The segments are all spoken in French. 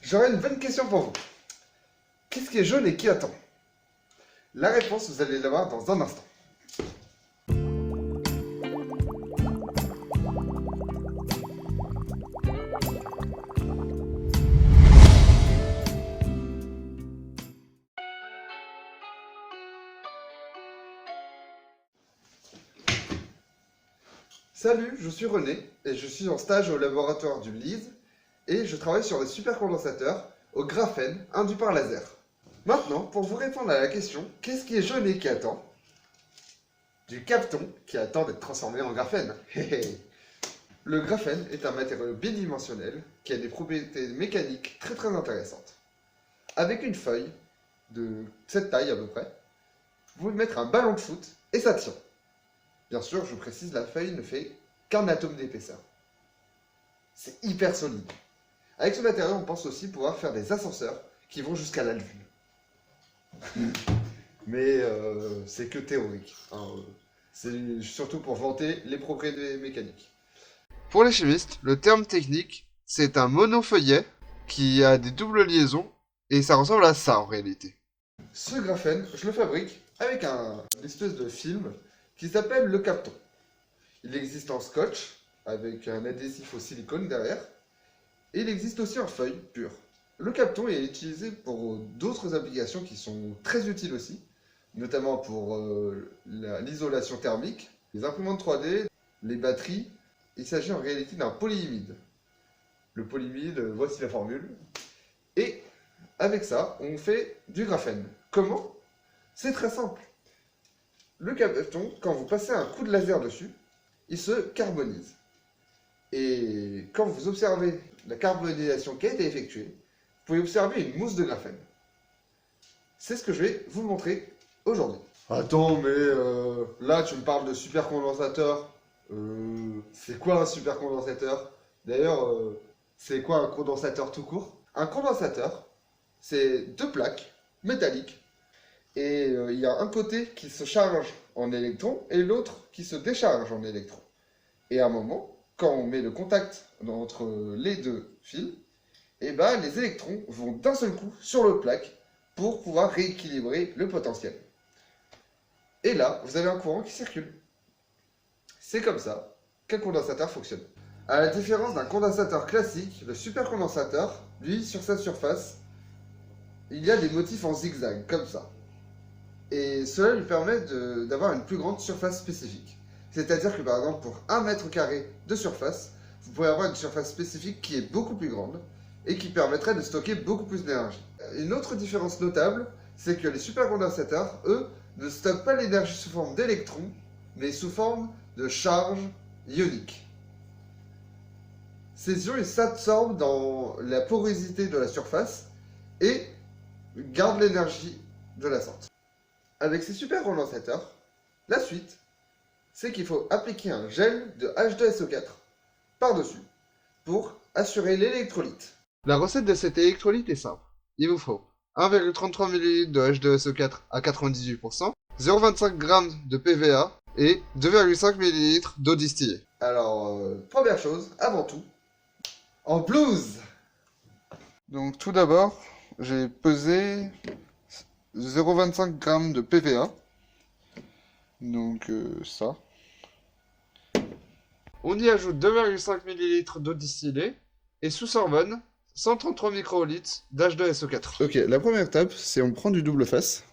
J'aurais une bonne question pour vous. Qu'est-ce qui est jaune et qui attend? La réponse, vous allez l'avoir dans un instant. Salut, je suis René et je suis en stage au laboratoire du LISE et je travaille sur des supercondensateurs au graphène induit par laser. Maintenant, pour vous répondre à la question, qu'est-ce qui est jaune et qui attend? Du kapton qui attend d'être transformé en graphène. Le graphène est un matériau bidimensionnel qui a des propriétés mécaniques très intéressantes. Avec une feuille de cette taille à peu près, vous pouvez mettre un ballon de foot et ça tient. Bien sûr, je vous précise, la feuille ne fait qu'un atome d'épaisseur. C'est hyper solide. Avec ce matériau, on pense aussi pouvoir faire des ascenseurs qui vont jusqu'à la Lune. Mais c'est que théorique. C'est surtout pour vanter les propriétés mécaniques. Pour les chimistes, le terme technique, c'est un monofeuillet qui a des doubles liaisons et ça ressemble à ça en réalité. Ce graphène, je le fabrique avec une espèce de film qui s'appelle le kapton. Il existe en scotch, avec un adhésif au silicone derrière, et il existe aussi en feuille pure. Le kapton est utilisé pour d'autres applications qui sont très utiles aussi, notamment pour l'isolation thermique, les imprimantes 3D, les batteries. Il s'agit en réalité d'un polyimide. Le polyimide, voici la formule. Et avec ça, on fait du graphène. Comment? C'est très simple. Le kapton, quand vous passez un coup de laser dessus, il se carbonise. Et quand vous observez la carbonisation qui a été effectuée, vous pouvez observer une mousse de graphène. C'est ce que je vais vous montrer aujourd'hui. Attends, mais là tu me parles de supercondensateur. C'est quoi un supercondensateur? D'ailleurs, c'est quoi un condensateur tout court? Un condensateur, c'est deux plaques métalliques. Et il y a un côté qui se charge en électrons et l'autre qui se décharge en électrons. Et à un moment, quand on met le contact entre les deux fils, eh ben, les électrons vont d'un seul coup sur l'autre plaque pour pouvoir rééquilibrer le potentiel. Et là, vous avez un courant qui circule. C'est comme ça qu'un condensateur fonctionne. À la différence d'un condensateur classique, le supercondensateur, lui, sur sa surface, il y a des motifs en zigzag, comme ça. Et cela lui permet d'avoir une plus grande surface spécifique. C'est-à-dire que par exemple pour 1 mètre carré de surface, vous pouvez avoir une surface spécifique qui est beaucoup plus grande et qui permettrait de stocker beaucoup plus d'énergie. Une autre différence notable, c'est que les supercondensateurs, eux, ne stockent pas l'énergie sous forme d'électrons, mais sous forme de charges ioniques. Ces ions, ils s'absorbent dans la porosité de la surface et gardent l'énergie de la sorte. Avec ces supercondensateurs, la suite, c'est qu'il faut appliquer un gel de H2SO4 par-dessus pour assurer l'électrolyte. La recette de cet électrolyte est simple. Il vous faut 1,33 ml de H2SO4 à 98%, 0,25 g de PVA et 2,5 ml d'eau distillée. Alors, première chose, avant tout, en blouse. Donc tout d'abord, j'ai pesé 0,25 g de PVA. Donc ça. On y ajoute 2,5 ml d'eau distillée et sous Sorbonne, 133 microlitres d'H2SO4. Ok, la première étape, c'est on prend du double face,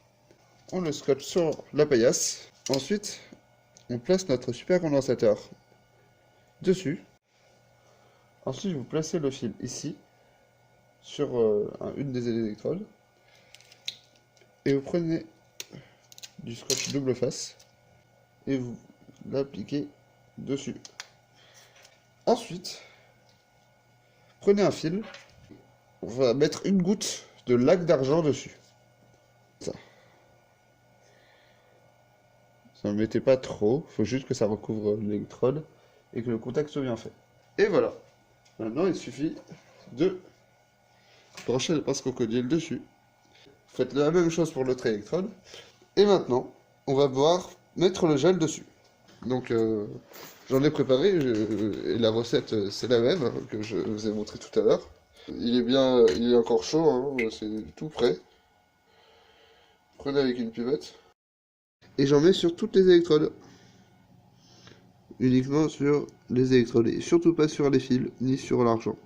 on le scotche sur la paillasse. Ensuite, on place notre supercondensateur dessus. Ensuite, vous placez le fil ici, sur une des électrodes. Et vous prenez du scotch double face et vous l'appliquez dessus. Ensuite, prenez un fil, on va mettre une goutte de lac d'argent dessus. Ça. Ça ne mettez pas trop, il faut juste que ça recouvre l'électrode et que le contact soit bien fait. Et voilà. Maintenant, il suffit de brancher le pince-crocodile dessus. Faites la même chose pour l'autre électrode. Et maintenant, on va pouvoir mettre le gel dessus. Donc, j'en ai préparé, et la recette, c'est la même que je vous ai montré tout à l'heure. Il est encore chaud, hein, c'est tout prêt. Prenez avec une pipette. Et j'en mets sur toutes les électrodes. Uniquement sur les électrodes et surtout pas sur les fils ni sur l'argent.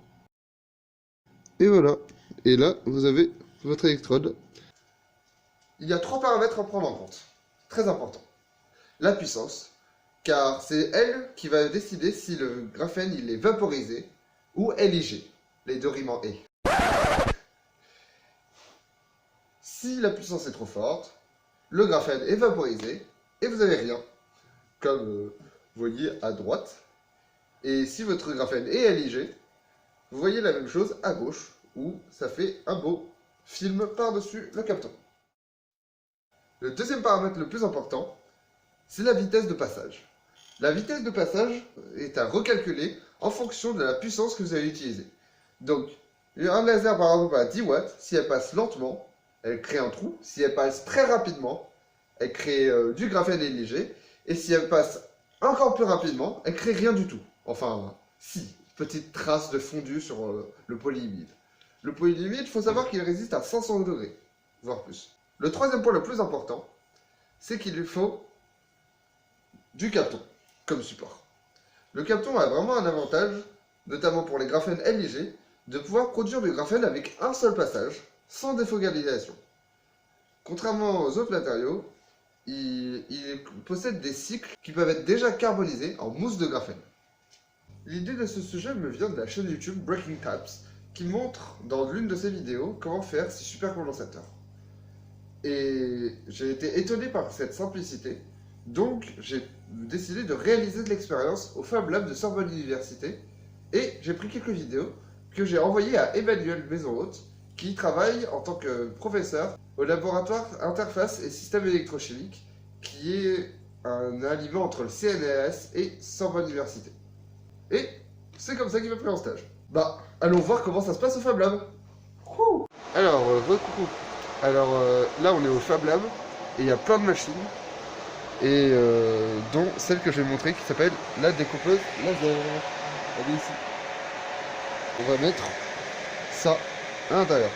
Et voilà. Et là, vous avez votre électrode. Il y a 3 paramètres à prendre en compte. Très important. La puissance, car c'est elle qui va décider si le graphène il est vaporisé ou LIG. Les deux riment en et. Si la puissance est trop forte, le graphène est vaporisé et vous n'avez rien. Comme vous voyez à droite. Et si votre graphène est LIG, vous voyez la même chose à gauche, où ça fait un beau film par-dessus le capton. Le deuxième paramètre le plus important, c'est la vitesse de passage. La vitesse de passage est à recalculer en fonction de la puissance que vous avez utilisée. Donc, un laser par exemple à 10 watts, si elle passe lentement, elle crée un trou. Si elle passe très rapidement, elle crée du graphène LIG. Et si elle passe encore plus rapidement, elle crée rien du tout. Enfin, si, petite trace de fondu sur le polyimide. Le polyimide, il faut savoir qu'il résiste à 500 degrés, voire plus. Le troisième point le plus important, c'est qu'il lui faut du capton comme support. Le capton a vraiment un avantage, notamment pour les graphènes LIG, de pouvoir produire du graphène avec un seul passage, sans défocalisation. Contrairement aux autres matériaux, il possède des cycles qui peuvent être déjà carbonisés en mousse de graphène. L'idée de ce sujet me vient de la chaîne YouTube Breaking Taps, qui montre dans l'une de ses vidéos comment faire ces supercondensateurs. Et j'ai été étonné par cette simplicité, donc j'ai décidé de réaliser de l'expérience au Fab Lab de Sorbonne Université, et j'ai pris quelques vidéos que j'ai envoyées à Emmanuel Maison-Haute, qui travaille en tant que professeur au laboratoire Interface et Systèmes électrochimiques, qui est un aliment entre le CNRS et Sorbonne Université. Et c'est comme ça qu'il m'a pris en stage. Bah, allons voir comment ça se passe au Fab Lab. Alors, recoucou. Alors là, on est au Fab Lab, et il y a plein de machines, et dont celle que je vais montrer qui s'appelle la découpeuse laser. Elle est ici. On va mettre ça à l'intérieur.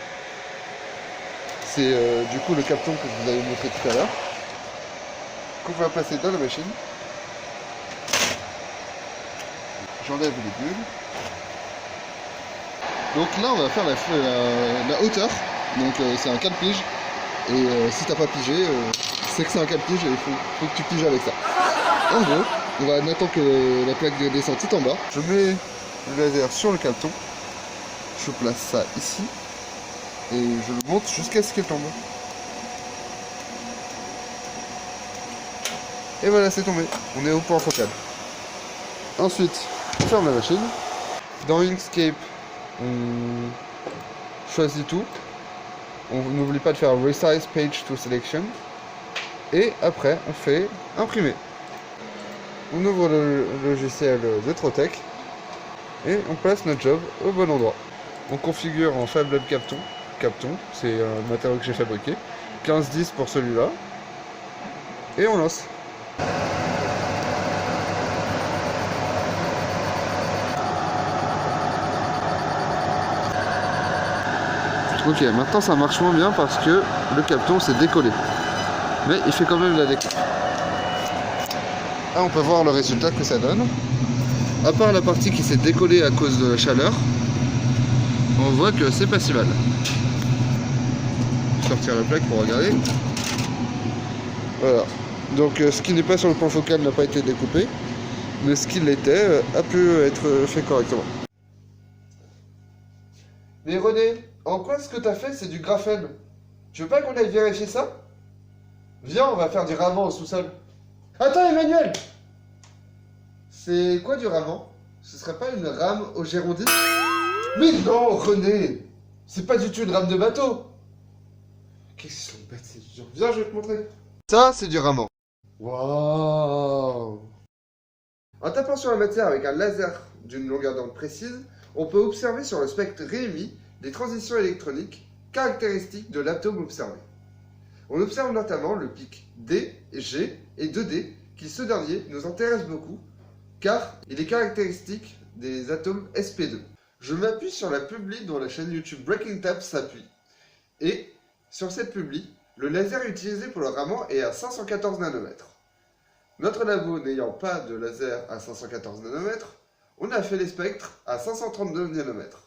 C'est du coup le capton que je vous avais montré tout à l'heure, qu'on va passer dans la machine. J'enlève les bulles. Donc là, on va faire la hauteur. Donc c'est un 4 piges. Et si t'as pas pigé, c'est que c'est un 4 piges et il faut que tu piges avec ça. En gros, on va attendre que la plaque descende tout en bas. Je mets le laser sur le capton. Je place ça ici. Et je le monte jusqu'à ce qu'elle tombe. Et voilà, c'est tombé. On est au point focal. Ensuite, on ferme la machine. Dans Inkscape, on choisit tout. On n'oublie pas de faire Resize Page to Selection. Et après, on fait imprimer. On ouvre le logiciel de Trotec. Et on place notre job au bon endroit. On configure en Fab Lab Capton. Capton, c'est un matériau que j'ai fabriqué. 15-10 pour celui-là. Et on lance. Ok, maintenant ça marche moins bien parce que le capton s'est décollé. Mais il fait quand même la découpe. Là on peut voir le résultat que ça donne. À part la partie qui s'est décollée à cause de la chaleur, on voit que c'est pas si mal. Je vais sortir la plaque pour regarder. Voilà. Donc ce qui n'est pas sur le point focal n'a pas été découpé, mais ce qui l'était a pu être fait correctement. Mais René, en quoi ce que t'as fait c'est du graphène? Tu veux pas qu'on aille vérifier ça? Viens, on va faire du ravant au sous-sol. Attends Emmanuel! C'est quoi du ravant? Ce serait pas une rame au Gérondine? Mais non René! C'est pas du tout une rame de bateau! Qu'est-ce qu'ils sont bêtes ces gens? Viens, je vais te montrer. Ça, c'est du raman. Waouh! En tapant sur la matière avec un laser d'une longueur d'onde précise, on peut observer sur le spectre réémis des transitions électroniques caractéristiques de l'atome observé. On observe notamment le pic D, G et 2D, qui ce dernier nous intéresse beaucoup, car il est caractéristique des atomes sp2. Je m'appuie sur la publi dont la chaîne YouTube Breaking Tab s'appuie. Et sur cette publi, le laser utilisé pour le raman est à 514 nanomètres. Notre labo n'ayant pas de laser à 514 nanomètres, on a fait les spectres à 532 nanomètres.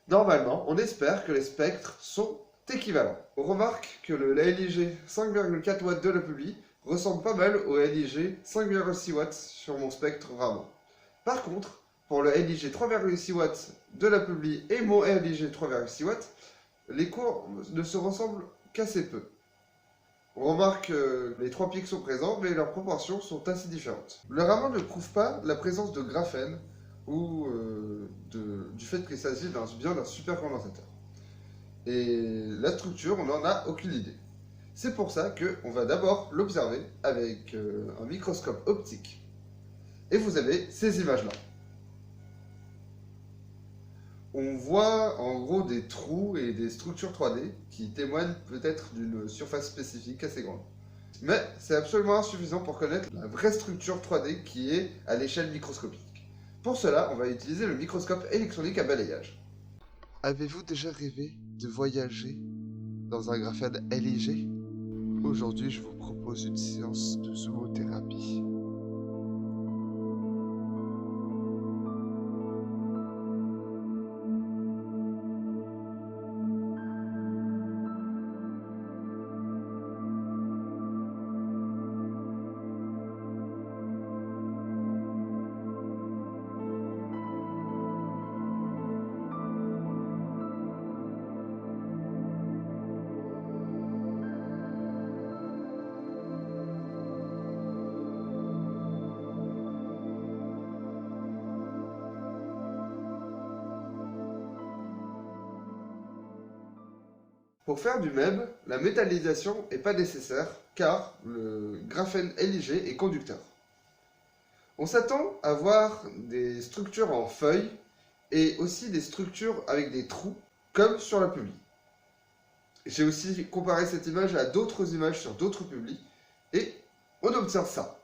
Normalement, on espère que les spectres sont équivalents. On remarque que le LIG 5,4 watts de la publi ressemble pas mal au LIG 5,6 watts sur mon spectre Raman. Par contre, pour le LIG 3,6 watts de la publi et mon LIG 3,6 watts, les courbes ne se ressemblent qu'assez peu. On remarque que les trois pics sont présents, mais leurs proportions sont assez différentes. Le Raman ne prouve pas la présence de graphène ou du fait qu'il s'agit bien d'un supercondensateur. Et la structure, on n'en a aucune idée. C'est pour ça qu'on va d'abord l'observer avec un microscope optique. Et vous avez ces images-là. On voit en gros des trous et des structures 3D qui témoignent peut-être d'une surface spécifique assez grande. Mais c'est absolument insuffisant pour connaître la vraie structure 3D qui est à l'échelle microscopique. Pour cela, on va utiliser le microscope électronique à balayage. Avez-vous déjà rêvé de voyager dans un graphène LIG? Aujourd'hui, je vous propose une séance de zoomothérapie. Pour faire du MEB, la métallisation n'est pas nécessaire car le graphène LIG est conducteur. On s'attend à voir des structures en feuilles et aussi des structures avec des trous comme sur la publi. J'ai aussi comparé cette image à d'autres images sur d'autres publis et on observe ça.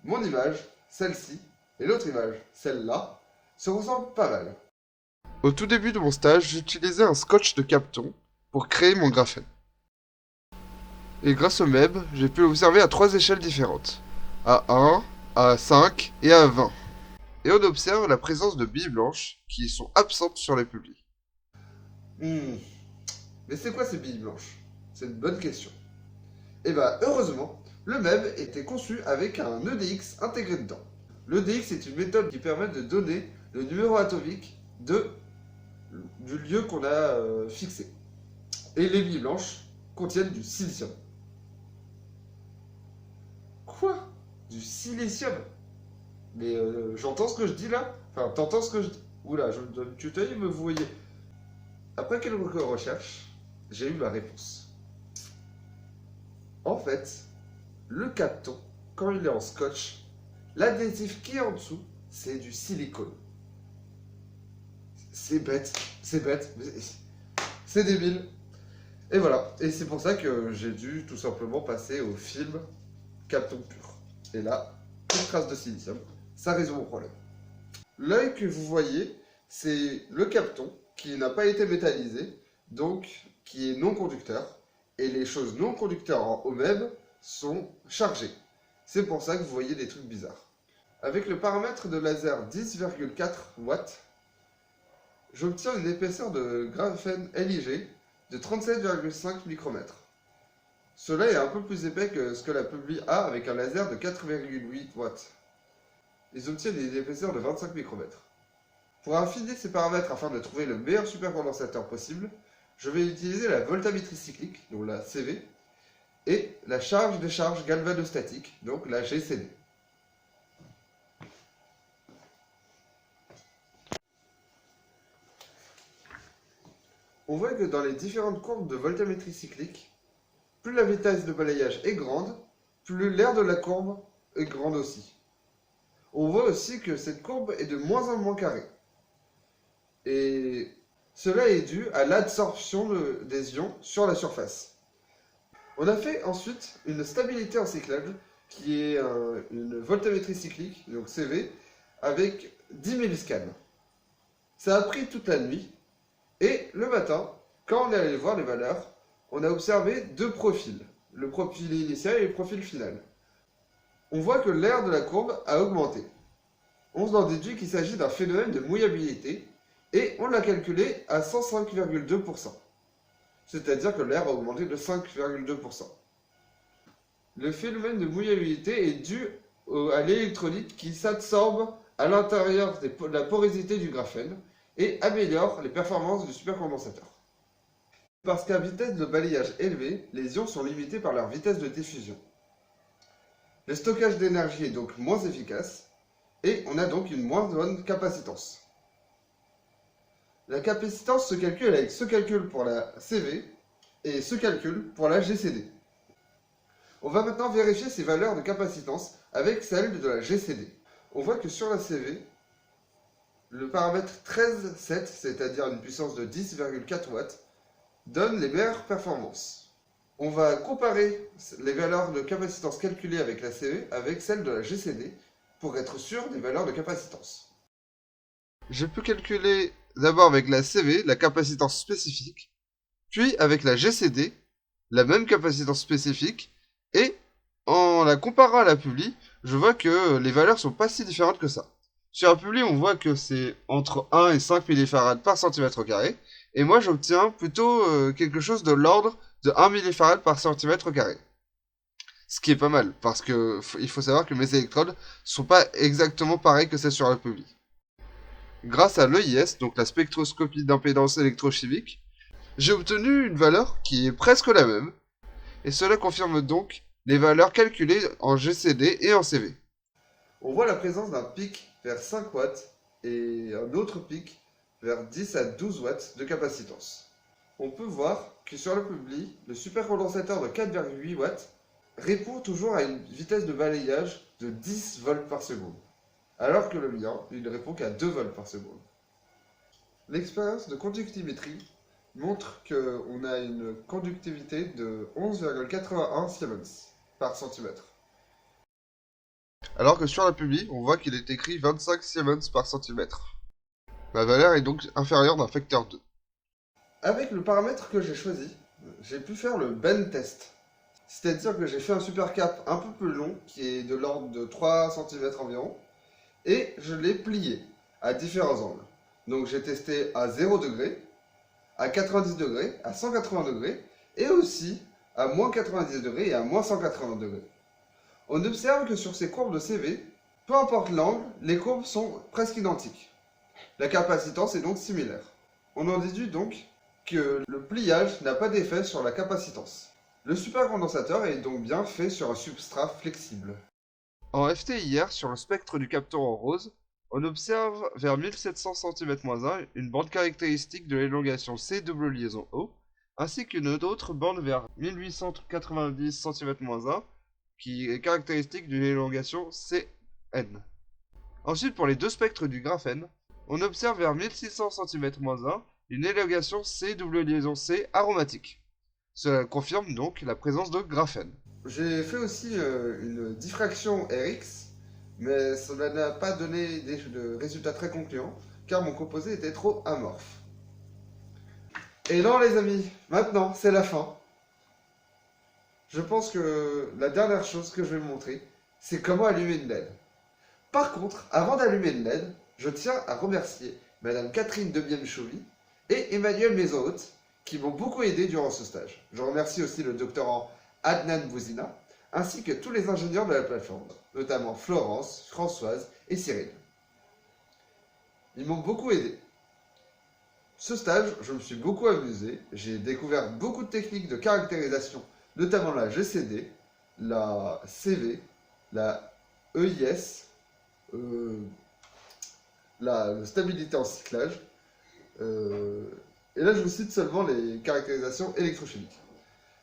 Mon image, celle-ci, et l'autre image, celle-là, se ressemblent pas mal. Au tout début de mon stage, j'utilisais un scotch de Kapton pour créer mon graphène. Et grâce au MEB, j'ai pu l'observer à 3 échelles différentes, à 1, à 5 et à 20. Et on observe la présence de billes blanches qui sont absentes sur les publis. Mais c'est quoi ces billes blanches? C'est une bonne question. Et bah heureusement, le MEB était conçu avec un EDX intégré dedans. L'EDX est une méthode qui permet de donner le numéro atomique du lieu qu'on a fixé. Et les billes blanches contiennent du silicium. Quoi? Du silicium? Mais j'entends ce que je dis là? Enfin, t'entends ce que je dis? Oula, je me donne tutoyer, mais vous voyez. Après quelques recherches, j'ai eu ma réponse. En fait, le Kapton, quand il est en scotch, l'adhésif qui est en dessous, c'est du silicone. C'est bête, c'est débile. Et voilà, et c'est pour ça que j'ai dû tout simplement passer au film Kapton pur. Et là, une trace de silicium, ça résout mon problème. L'œil que vous voyez, c'est le Kapton qui n'a pas été métallisé, donc qui est non conducteur. Et les choses non conducteurs au MEB sont chargées. C'est pour ça que vous voyez des trucs bizarres. Avec le paramètre de laser 10,4 watts, j'obtiens une épaisseur de graphène LIG de 37,5 micromètres. Cela est un peu plus épais que ce que la publi a avec un laser de 4,8 watts. Ils obtiennent une épaisseur de 25 micromètres. Pour affiner ces paramètres afin de trouver le meilleur supercondensateur possible, je vais utiliser la voltammétrie cyclique, donc la CV, et la charge-décharge galvanostatique, donc la GCD. On voit que dans les différentes courbes de voltammétrie cyclique, plus la vitesse de balayage est grande, plus l'aire de la courbe est grande aussi. On voit aussi que cette courbe est de moins en moins carrée. Et cela est dû à l'absorption des ions sur la surface. On a fait ensuite une stabilité en cyclage qui est une voltammétrie cyclique, donc CV, avec 10 milliscans. Ça a pris toute la nuit, et le matin, quand on est allé voir les valeurs, on a observé deux profils, le profil initial et le profil final. On voit que l'air de la courbe a augmenté. On en déduit qu'il s'agit d'un phénomène de mouillabilité, et on l'a calculé à 105,2%. C'est-à-dire que l'air a augmenté de 5,2%. Le phénomène de mouillabilité est dû à l'électrolyte qui s'absorbe à l'intérieur de la porosité du graphène et améliore les performances du supercondensateur. Parce qu'à vitesse de balayage élevée, les ions sont limités par leur vitesse de diffusion. Le stockage d'énergie est donc moins efficace et on a donc une moins bonne capacitance. La capacitance se calcule avec ce calcul pour la CV et ce calcul pour la GCD. On va maintenant vérifier ces valeurs de capacitance avec celles de la GCD. On voit que sur la CV, le paramètre 13,7, c'est-à-dire une puissance de 10,4 watts, donne les meilleures performances. On va comparer les valeurs de capacitance calculées avec la CV avec celles de la GCD pour être sûr des valeurs de capacitance. J'ai pu calculer d'abord avec la CV la capacitance spécifique, puis avec la GCD la même capacitance spécifique, et en la comparant à la publi, je vois que les valeurs sont pas si différentes que ça. Sur la publi, on voit que c'est entre 1 et 5 millifarads par centimètre carré, et moi j'obtiens plutôt quelque chose de l'ordre de 1 millifarad par centimètre carré. Ce qui est pas mal, parce que il faut savoir que mes électrodes sont pas exactement pareilles que celles sur la publi. Grâce à l'EIS, donc la spectroscopie d'impédance électrochimique, j'ai obtenu une valeur qui est presque la même, et cela confirme donc les valeurs calculées en GCD et en CV. On voit la présence d'un pic vers 5 watts et un autre pic vers 10 à 12 watts de capacitance. On peut voir que sur le publi, le supercondensateur de 4,8 watts répond toujours à une vitesse de balayage de 10 volts par seconde, alors que le mien, il ne répond qu'à 2 volts par seconde. L'expérience de conductimétrie montre qu'on a une conductivité de 11,81 Siemens par centimètre. Alors que sur la publi, on voit qu'il est écrit 25 Siemens par centimètre. Ma valeur est donc inférieure d'un facteur 2. Avec le paramètre que j'ai choisi, j'ai pu faire le bend test. C'est-à-dire que j'ai fait un supercap un peu plus long, qui est de l'ordre de 3 cm environ, et je l'ai plié à différents angles. Donc j'ai testé à 0 degré, à 90 degrés, à 180 degrés, et aussi à moins 90 degrés et à moins 180 degrés. On observe que sur ces courbes de CV, peu importe l'angle, les courbes sont presque identiques. La capacitance est donc similaire. On en déduit donc que le pliage n'a pas d'effet sur la capacitance. Le supercondensateur est donc bien fait sur un substrat flexible. En FTIR, sur le spectre du capteur en rose, on observe vers 1700 cm-1 une bande caractéristique de l'élongation C double liaison O, ainsi qu'une autre bande vers 1890 cm-1 qui est caractéristique d'une élongation CN. Ensuite, pour les deux spectres du graphène, on observe vers 1600 cm-1 une élongation C double liaison C aromatique. Cela confirme donc la présence de graphène. J'ai fait aussi une diffraction RX, mais cela n'a pas donné de résultats très concluants, car mon composé était trop amorphe. Et non les amis, maintenant c'est la fin. Je pense que la dernière chose que je vais vous montrer, c'est comment allumer une LED. Par contre, avant d'allumer une LED, je tiens à remercier Madame Catherine Debienne-Chauvy et Emmanuel Maison-Haute, qui m'ont beaucoup aidé durant ce stage. Je remercie aussi le doctorant Adnan Bouzina, ainsi que tous les ingénieurs de la plateforme, notamment Florence, Françoise et Cyril. Ils m'ont beaucoup aidé. Ce stage, je me suis beaucoup amusé, j'ai découvert beaucoup de techniques de caractérisation, notamment la GCD, la CV, la EIS, la stabilité en cyclage, et là je vous cite seulement les caractérisations électrochimiques.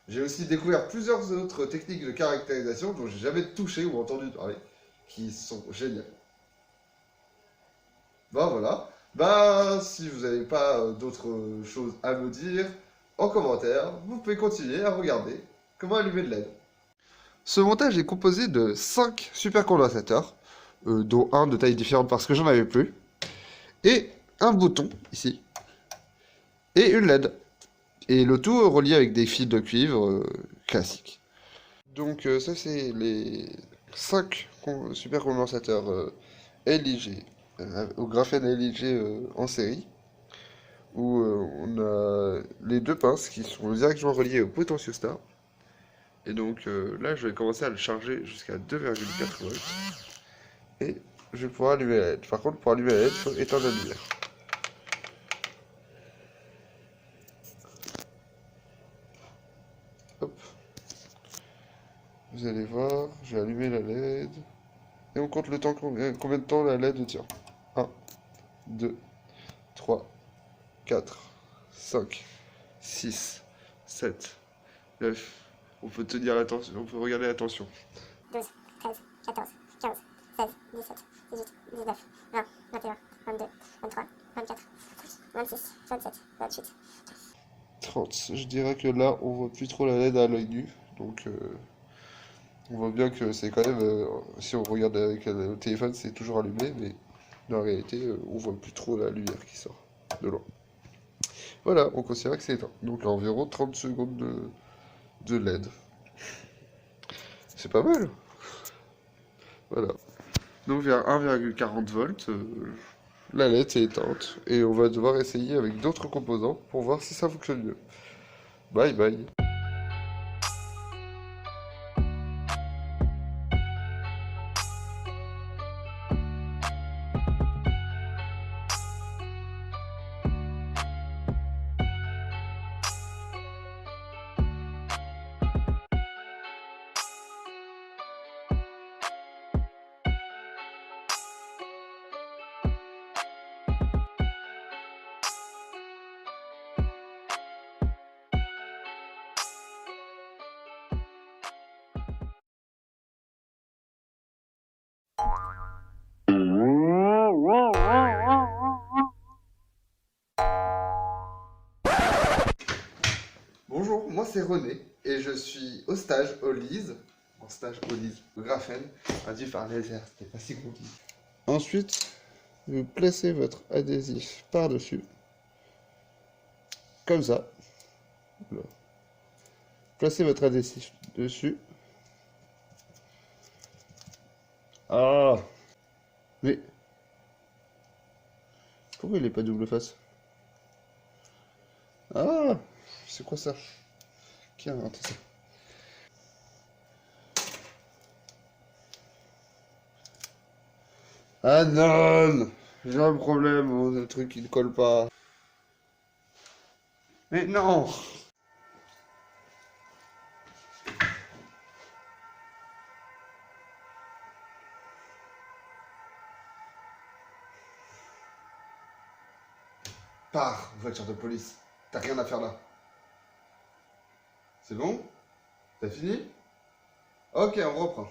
J'ai aussi découvert plusieurs autres techniques de caractérisation dont j'ai jamais touché ou entendu parler, qui sont géniales. Bah voilà. Bah si vous n'avez pas d'autres choses à me dire, en commentaire, vous pouvez continuer à regarder comment allumer de LED. Ce montage est composé de 5 supercondensateurs, dont un de taille différente parce que j'en avais plus, et un bouton, ici, et une LED. Et le tout relié avec des fils de cuivre classiques. Donc ça c'est les 5 supercondensateurs LIG, au graphène LIG en série, où on a les deux pinces qui sont directement reliées au potentiostat. Et donc là, je vais commencer à le charger jusqu'à 2,4 volts. Et je vais pouvoir allumer la LED. Par contre, pour allumer la LED, il faut éteindre la lumière. Hop. Vous allez voir, je vais allumer la LED. Et on compte le temps, combien de temps la LED tient. 1, 2, 3, 4, 5, 6, 7, 9. On peut tenir l'attention, on peut regarder l'attention. 12, 13, 14, 15, 16, 17, 18, 19, 20, 21, 22, 23, 24, 26, 27, 28. 30. Je dirais que là, on voit plus trop la LED à l'œil nu. Donc, on voit bien que c'est quand même, si on regarde avec le téléphone, c'est toujours allumé, mais dans la réalité, on voit plus trop la lumière qui sort de loin. Voilà, on considère que c'est éteint. Donc, environ 30 secondes de LED. C'est pas mal. Voilà. Donc, vers 1,40 volts, la LED est éteinte. Et on va devoir essayer avec d'autres composants pour voir si ça fonctionne mieux. Bye bye. Bonjour, moi c'est René et je suis au stage au LIS, au graphène, induit par laser, c'était pas si compliqué. Ensuite, vous placez votre adhésif par-dessus, comme ça. Voilà. Placez votre adhésif dessus. Ah! Mais pourquoi il est pas double face? Ah! C'est quoi ça? Qui a inventé ça? Ah non! J'ai un problème, le truc il ne colle pas. Mais non! Pars, voiture de police. T'as rien à faire là. C'est bon? T'as fini? Ok, on reprend.